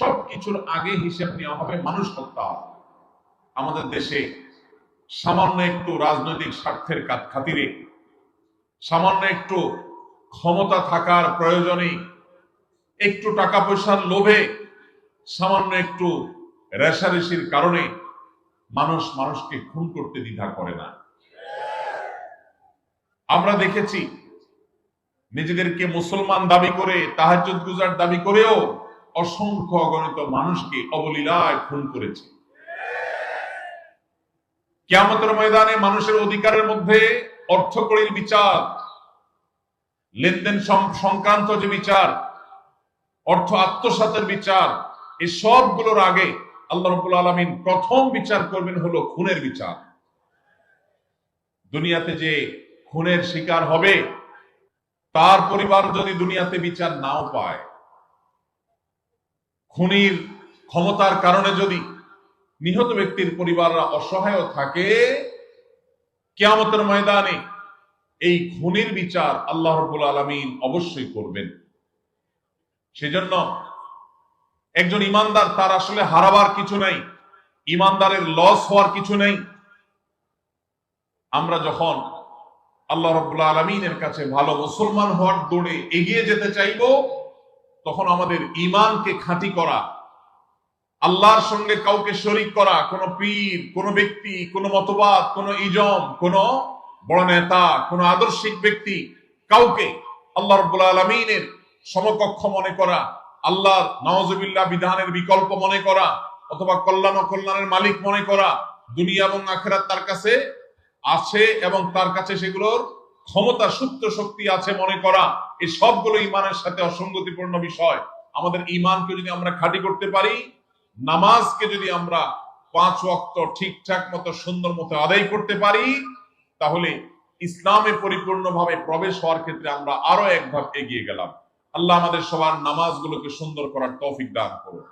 সবকিছুর আগে হিসেব নেওয়া হবে মানুষ হত্যা। আমাদের দেশে সামান্য একটু রাজনৈতিক স্বার্থের খাতিরে, সামান্য একটু ক্ষমতা থাকার প্রয়োজনে, একটু টাকা পয়সার লোভে, সামান্য একটু রেষারেষির কারণে মানুষ মানুষকে খুন করতে দ্বিধা করে না। আমরা দেখেছি নিজেদেরকে মুসলমান দাবি করে, তাহাজ্জুদ গুজার দাবি করেও অসংখ্য অগণিত মানুষকে অবলীলায় খুন করেছে। কিয়ামতের ময়দানে মানুষের অধিকারের মধ্যে অর্থকড়ির বিচার, লেনদেন সংক্রান্ত যে বিচার, অর্থ আত্মসাতের বিচার, এই সবগুলোর আগে আল্লাহ রাব্বুল আলামিন প্রথম বিচার করবেন হলো খুনের বিচার। দুনিয়াতে যে খুনের শিকার হবে তার পরিবার যদি দুনিয়াতে বিচার নাও পায়, খুনির ক্ষমতার কারণে যদি নিহত ব্যক্তির পরিবাররা অসহায় থাকে, কিয়ামতের ময়দানে এই খুনির বিচার আল্লাহ রাব্বুল আলামিন অবশ্যই করবেন। সেজন্য একজন ইমানদার, তার আসলে হারাবার কিছু নাই, ইমানদারের লস হওয়ার কিছু নেই। আমরা যখন আল্লাহ রাব্বুল আলামিনের কাছে ভালো মুসলমান হওয়ার দৌড়ে এগিয়ে যেতে চাইব, তখন আমাদের ঈমানকে খাঁটি করা, আল্লাহর সঙ্গে কাউকে শরীক করা, কোন পীর, কোন ব্যক্তি, কোন মতবাদ, কোন ইজম, কোন বড় নেতা, কোন আদর্শিক ব্যক্তি, কাউকে আল্লাহ রাব্বুল আলামিনের সমকক্ষ মনে করা, আল্লাহর নাউজুবিল্লাহ বিধানের বিকল্প মনে করা, অথবা কল্যাণ ও কল্যাণের মালিক মনে করা, দুনিয়া এবং আখিরাত তার কাছে আছে এবং তার কাছে সেগুলোর ক্ষমতা, সুপ্ত শক্তি আছে মনে করা, এই সবগুলো ঈমানের সাথে অসঙ্গতিপূর্ণ বিষয়। আমাদের ঈমানকে যদি আমরা খাঁটি করতে পারি, নামাজকে যদি আমরা 5 ওয়াক্ত ঠিকঠাক মতো সুন্দর মতো আদায় করতে পারি, তাহলে ইসলামে পরিপূর্ণভাবে প্রবেশ হওয়ার ক্ষেত্রে আমরা আরো এক ধাপ এগিয়ে গেলাম। আল্লাহ আমাদের সবার নামাজগুলোকে সুন্দর করার তৌফিক দান করুন।